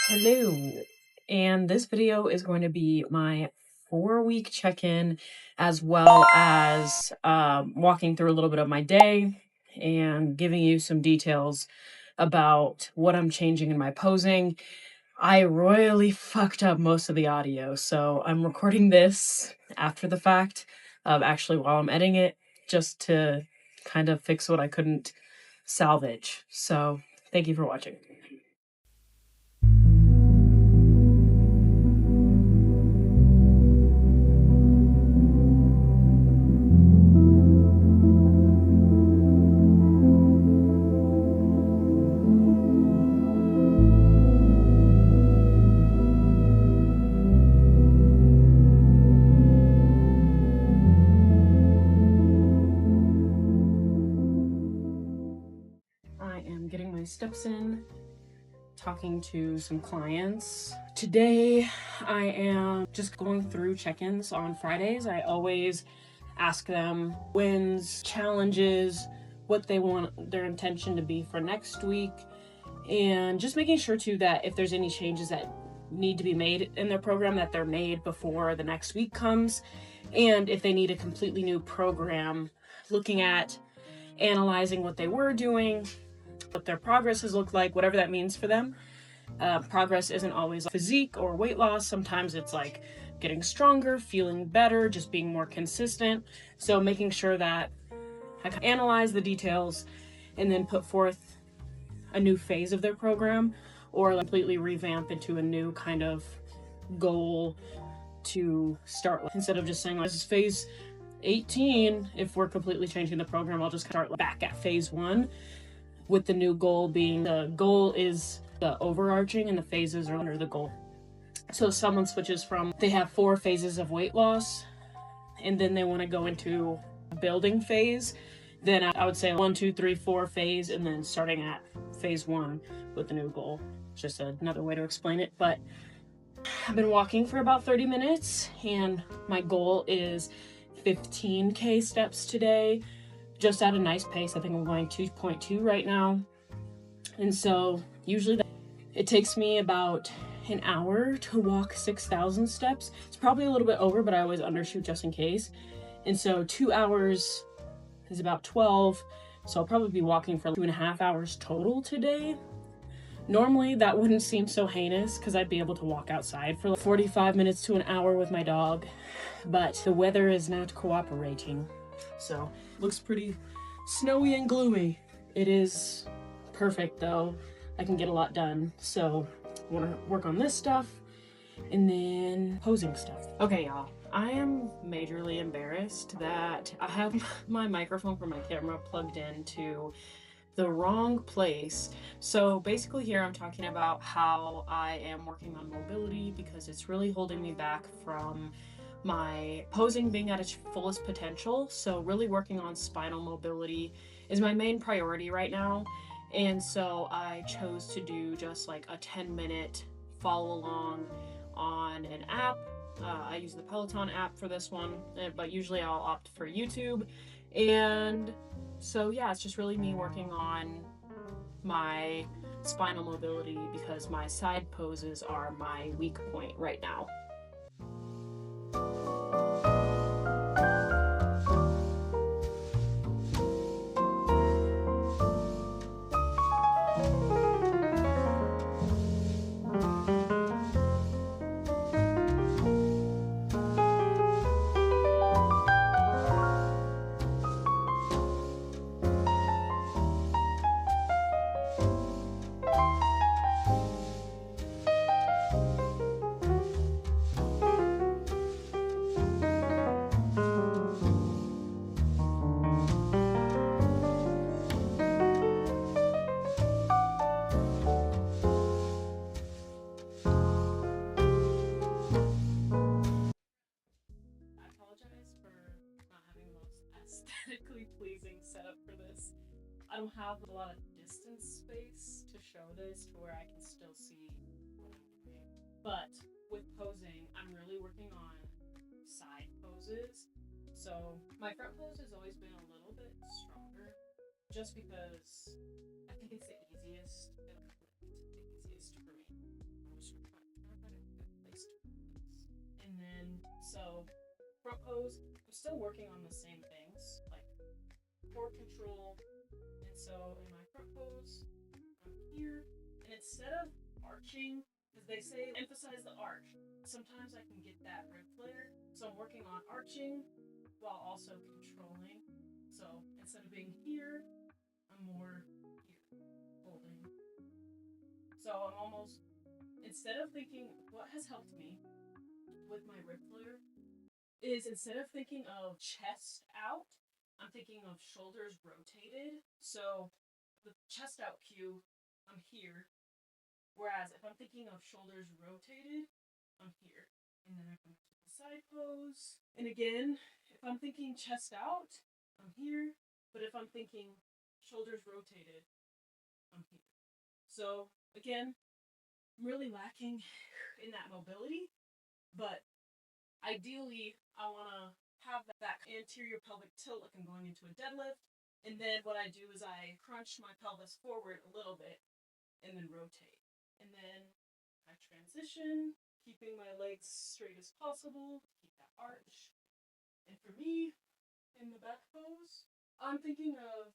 Hello, and this video is going to be my 4-week check-in, as well as walking through a little bit of my day and giving you some details about what I'm changing in my posing. I royally fucked up most of the audio, so I'm recording this after the fact, actually while I'm editing it, just to kind of fix what I couldn't salvage. So thank you for watching. I am getting my steps in, talking to some clients. Today, I am just going through check-ins on Fridays. I always ask them wins, challenges, what they want their intention to be for next week, and just making sure too that if there's any changes that need to be made in their program, that they're made before the next week comes. And if they need a completely new program, looking at analyzing what they were doing, what their progress has looked like, whatever that means for them. Progress isn't always physique or weight loss. Sometimes it's like getting stronger, feeling better, just being more consistent. So making sure that I can analyze the details and then put forth a new phase of their program, or completely revamp into a new kind of goal to start with. Instead of just saying, this is phase 18, if we're completely changing the program, I'll just start back at phase 1, with the new goal being, the goal is the overarching and the phases are under the goal. So someone switches from, they have 4 phases of weight loss and then they want to go into a building phase, then I would say 1, 2, 3, 4 phase, and then starting at phase 1 with the new goal. Just another way to explain it. But I've been walking for about 30 minutes and my goal is 15K steps today, just at a nice pace. I think I'm going 2.2 right now. And so usually it takes me about an hour to walk 6,000 steps. It's probably a little bit over, but I always undershoot just in case. And so 2 hours is about 12. So I'll probably be walking for 2.5 hours total today. Normally that wouldn't seem so heinous because I'd be able to walk outside for like 45 minutes to an hour with my dog, but the weather is not cooperating. So looks pretty snowy and gloomy. It is perfect though. I can get a lot done. So I want to work on this stuff and then posing stuff. Okay, y'all. I am majorly embarrassed that I have my microphone for my camera plugged into the wrong place. So basically here I'm talking about how I am working on mobility because it's really holding me back from my posing being at its fullest potential. So really working on spinal mobility is my main priority right now. And so I chose to do just like a 10-minute follow along on an app. I use the Peloton app for this one, but usually I'll opt for YouTube. And so yeah, it's just really me working on my spinal mobility because my side poses are my weak point right now. Aesthetically pleasing setup for this. I don't have a lot of distance space to show this to where I can still see what I'm doing. But with posing, I'm really working on side poses. So my front pose has always been a little bit stronger just because I think it's the easiest for me. pose, I'm still working on the same things, like core control. And so in my front pose, I'm here, and instead of arching, because they say emphasize the arch, sometimes I can get that rib flare. So I'm working on arching while also controlling. So instead of being here, I'm more here, holding. So I'm almost, instead of thinking, what has helped me with my rib flare is instead of thinking of chest out, I'm thinking of shoulders rotated. So the chest out cue, I'm here. Whereas if I'm thinking of shoulders rotated, I'm here. And then I come to the side pose. And again, if I'm thinking chest out, I'm here. But if I'm thinking shoulders rotated, I'm here. So again, I'm really lacking in that mobility. But ideally, I want to have that anterior pelvic tilt like I'm going into a deadlift. And then what I do is I crunch my pelvis forward a little bit and then rotate. And then I transition, keeping my legs straight as possible, keep that arch. And for me, in the back pose, I'm thinking of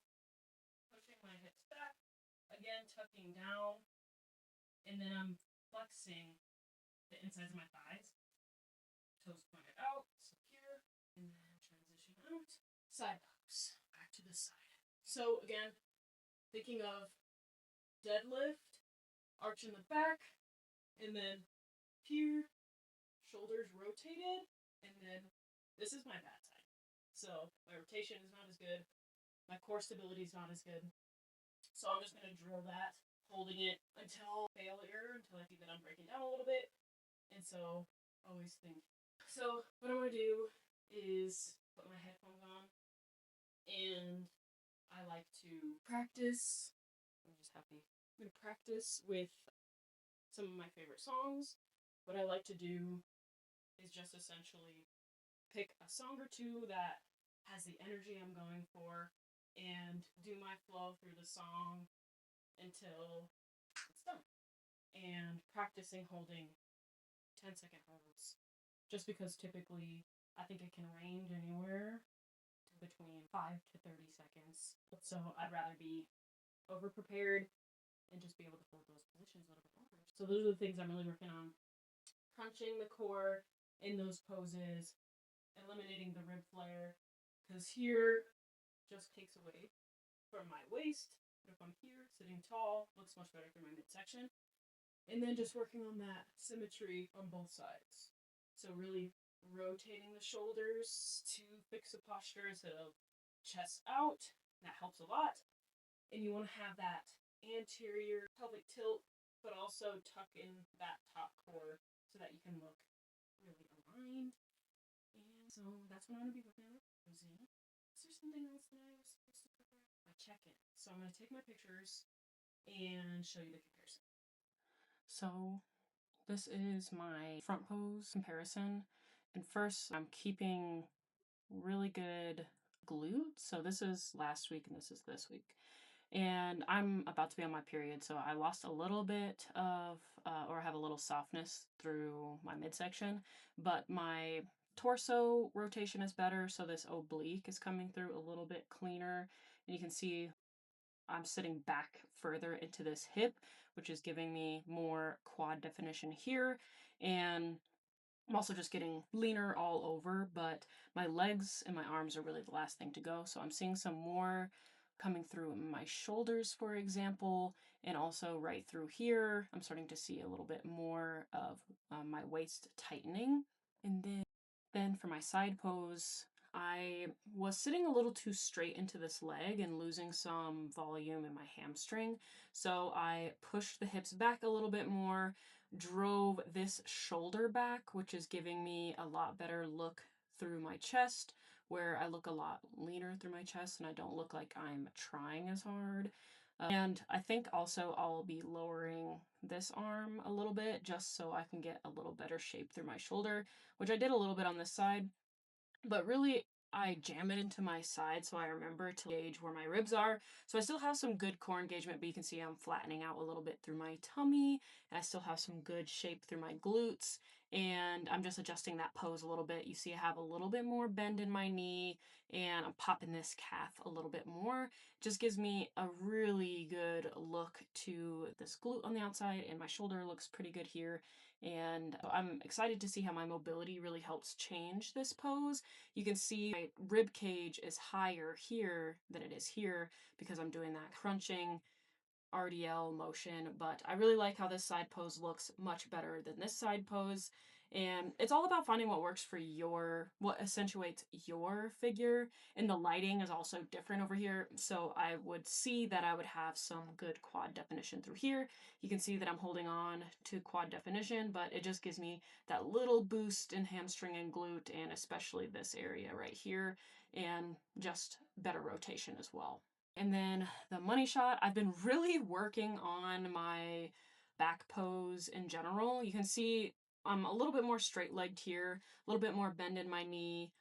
pushing my hips back, again tucking down, and then I'm flexing the insides of my thighs. Toes pointed out, so here, and then transition out. Side pose, back to the side. So again, thinking of deadlift, arch in the back, and then here, shoulders rotated, and then this is my bad side. So my rotation is not as good. My core stability is not as good. So I'm just going to drill that, holding it until failure, until I see that I'm breaking down a little bit. And so always think. So what I'm going to do is put my headphones on, and I like to practice. I'm just happy. I'm going to practice with some of my favorite songs. What I like to do is just essentially pick a song or two that has the energy I'm going for and do my flow through the song until it's done. And practicing holding 10-second holds. Just because typically I think it can range anywhere between 5 to 30 seconds. So I'd rather be over prepared and just be able to hold those positions a little bit longer. So those are the things I'm really working on. Crunching the core in those poses, eliminating the rib flare, because here just takes away from my waist. But if I'm here, sitting tall, looks much better through my midsection. And then just working on that symmetry on both sides. So really rotating the shoulders to fix the posture instead of chest out. That helps a lot. And you want to have that anterior pelvic tilt, but also tuck in that top core so that you can look really aligned. And so that's what I'm going to be working on. Is there something else that I was supposed to cover? My check-in. So I'm going to take my pictures and show you the comparison. So this is my front pose comparison. And first, I'm keeping really good glutes. So this is last week and this is this week. And I'm about to be on my period, so I lost a little bit of, or have a little softness through my midsection, but my torso rotation is better, so this oblique is coming through a little bit cleaner, and you can see I'm sitting back further into this hip, which is giving me more quad definition here, and I'm also just getting leaner all over, but my legs and my arms are really the last thing to go. So I'm seeing some more coming through my shoulders, for example, and also right through here. I'm starting to see a little bit more of my waist tightening. And then for my side pose, I was sitting a little too straight into this leg and losing some volume in my hamstring. So I pushed the hips back a little bit more, drove this shoulder back, which is giving me a lot better look through my chest, where I look a lot leaner through my chest and I don't look like I'm trying as hard. And I think also I'll be lowering this arm a little bit just so I can get a little better shape through my shoulder, which I did a little bit on this side. But really, I jam it into my side so I remember to gauge where my ribs are. So I still have some good core engagement, but you can see I'm flattening out a little bit through my tummy, and I still have some good shape through my glutes. and I'm just adjusting that pose a little bit. You see I have a little bit more bend in my knee, and I'm popping this calf a little bit more. Just gives me a really good look to this glute on the outside, and my shoulder looks pretty good here. And I'm excited to see how my mobility really helps change this pose. You can see my rib cage is higher here than it is here because I'm doing that crunching RDL motion, but I really like how this side pose looks much better than this side pose. And it's all about finding what works for what accentuates your figure. And the lighting is also different over here. So I would see that I would have some good quad definition through here. You can see that I'm holding on to quad definition, but it just gives me that little boost in hamstring and glute, and especially this area right here, and just better rotation as well. And then the money shot, I've been really working on my back pose in general. You can see I'm a little bit more straight-legged here, a little bit more bend in my knee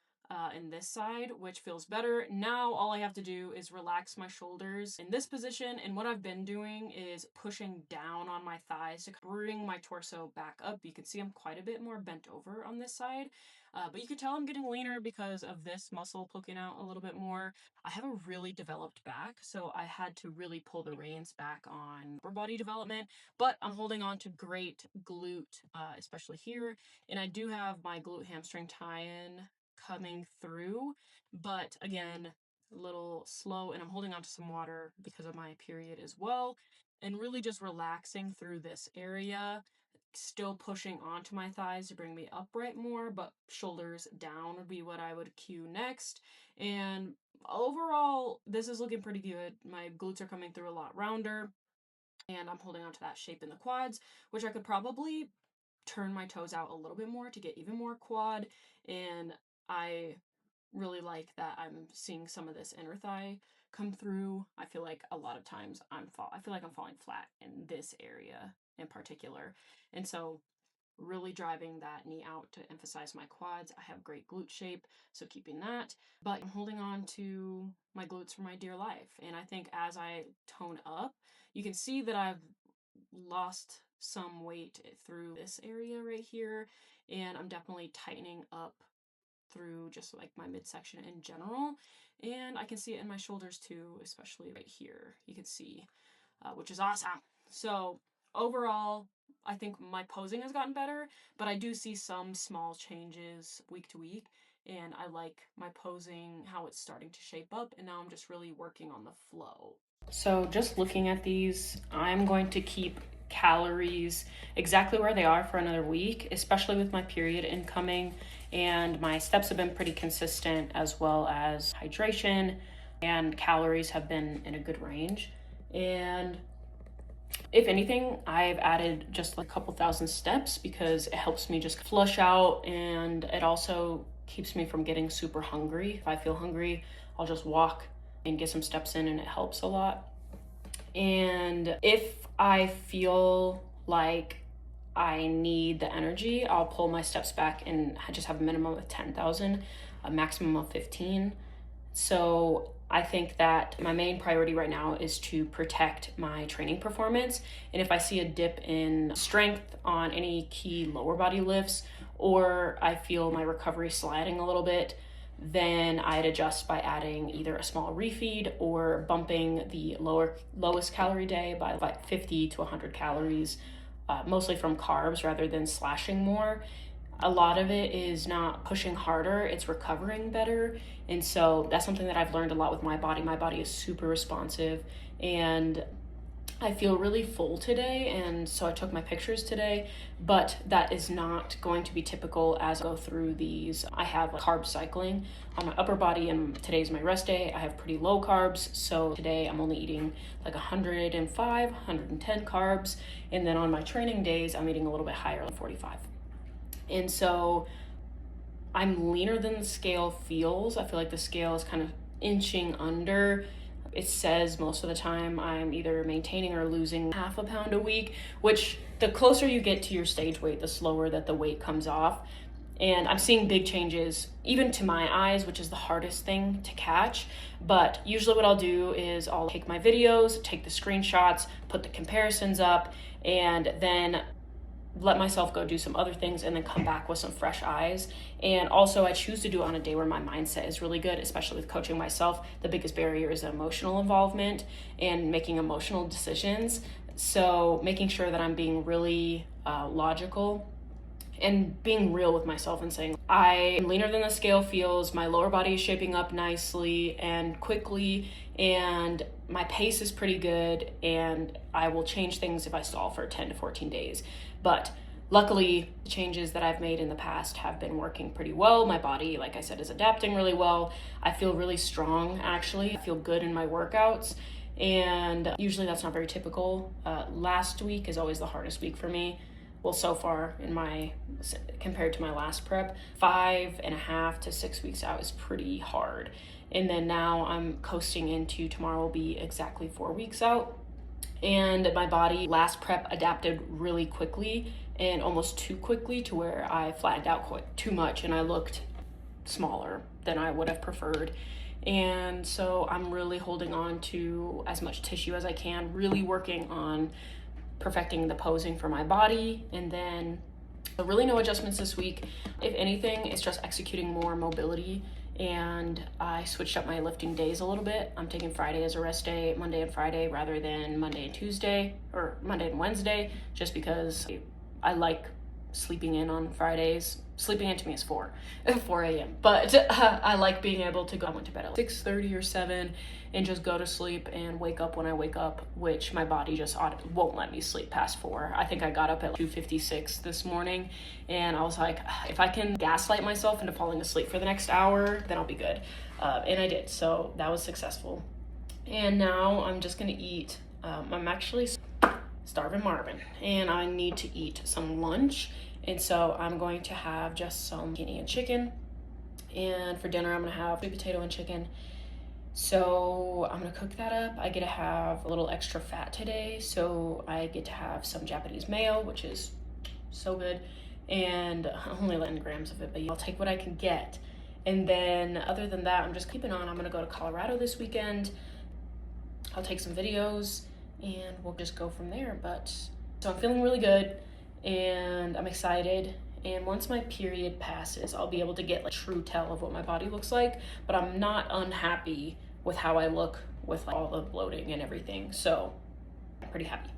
in this side, which feels better. Now all I have to do is relax my shoulders in this position, and what I've been doing is pushing down on my thighs to bring my torso back up. You can see I'm quite a bit more bent over on this side, but you can tell I'm getting leaner because of this muscle poking out a little bit more. I have a really developed back, so I had to really pull the reins back on upper body development, but I'm holding on to great glute, especially here, and I do have my glute hamstring tie-in coming through, but again, a little slow, and I'm holding on to some water because of my period as well, and really just relaxing through this area, still pushing onto my thighs to bring me upright more, but shoulders down would be what I would cue next. And overall, this is looking pretty good. My glutes are coming through a lot rounder, and I'm holding on to that shape in the quads, which I could probably turn my toes out a little bit more to get even more quad. And I really like that I'm seeing some of this inner thigh come through. I feel like a lot of times I feel like I'm falling flat in this area in particular. And so really driving that knee out to emphasize my quads. I have great glute shape, so keeping that, but I'm holding on to my glutes for my dear life. And I think as I tone up, you can see that I've lost some weight through this area right here, and I'm definitely tightening up through just like my midsection in general, and I can see it in my shoulders too, especially right here. You can see, which is awesome. So overall, I think my posing has gotten better, but I do see some small changes week to week, and I like my posing, how it's starting to shape up, and now I'm just really working on the flow. So just looking at these, I'm going to keep calories exactly where they are for another week, especially with my period incoming, and my steps have been pretty consistent, as well as hydration, and calories have been in a good range. And if anything, I've added just a couple thousand steps because it helps me just flush out, and it also keeps me from getting super hungry. If I feel hungry, I'll just walk and get some steps in, and it helps a lot. And if I feel like I need the energy, I'll pull my steps back and just have a minimum of 10,000, a maximum of 15. So I think that my main priority right now is to protect my training performance. And if I see a dip in strength on any key lower body lifts, or I feel my recovery sliding a little bit, then I'd adjust by adding either a small refeed or bumping the lowest calorie day by like 50 to 100 calories, mostly from carbs rather than slashing more. A lot of it is not pushing harder, it's recovering better. And so that's something that I've learned a lot with my body. My body is super responsive, and I feel really full today, and so I took my pictures today, but that is not going to be typical as I go through these. I have carb cycling on my upper body, and today's my rest day. I have pretty low carbs, so today I'm only eating like 105, 110 carbs, and then on my training days, I'm eating a little bit higher, like 45. And so I'm leaner than the scale feels. I feel like the scale is kind of inching under. It says most of the time I'm either maintaining or losing half a pound a week, which the closer you get to your stage weight, the slower that the weight comes off. And I'm seeing big changes, even to my eyes, which is the hardest thing to catch. But usually what I'll do is I'll take my videos, take the screenshots, put the comparisons up, and then let myself go do some other things and then come back with some fresh eyes. And also I choose to do it on a day where my mindset is really good, especially with coaching myself. The biggest barrier is emotional involvement and making emotional decisions. So making sure that I'm being really logical and being real with myself and saying, I'm leaner than the scale feels, my lower body is shaping up nicely and quickly, and my pace is pretty good, and I will change things if I stall for 10 to 14 days. But luckily, the changes that I've made in the past have been working pretty well. My body, like I said, is adapting really well. I feel really strong, actually. I feel good in my workouts, and usually that's not very typical. Last week is always the hardest week for me. Well, so far compared to my last prep, 5.5 to 6 weeks out is pretty hard. And then now I'm coasting into tomorrow will be exactly 4 weeks out. And my body last prep adapted really quickly and almost too quickly to where I flattened out quite too much and I looked smaller than I would have preferred. And so I'm really holding on to as much tissue as I can, really working on perfecting the posing for my body. And then really no adjustments this week. If anything, it's just executing more mobility. And I switched up my lifting days a little bit. I'm taking Friday as a rest day, Monday and Friday, rather than Monday and Tuesday, or Monday and Wednesday, just because I like sleeping in on Fridays. Sleeping in to me is 4 a.m. But I like being able to go. I went to bed at 6:30 or 7 and just go to sleep and wake up when I wake up, which my body just won't let me sleep past 4. I think I got up at 2:56 this morning, and I was like, if I can gaslight myself into falling asleep for the next hour, then I'll be good. And I did, so that was successful. And now I'm just gonna eat. I'm actually starving Marvin, and I need to eat some lunch. And so I'm going to have just some kidney and chicken. And for dinner, I'm gonna have sweet potato and chicken. So I'm gonna cook that up. I get to have a little extra fat today. So I get to have some Japanese mayo, which is so good. And only 11 grams of it, but I'll take what I can get. And then other than that, I'm just keeping on. I'm gonna go to Colorado this weekend. I'll take some videos and we'll just go from there. But so I'm feeling really good and I'm excited. And once my period passes, I'll be able to get like true tell of what my body looks like. But I'm not unhappy with how I look with all the bloating and everything. So I'm pretty happy.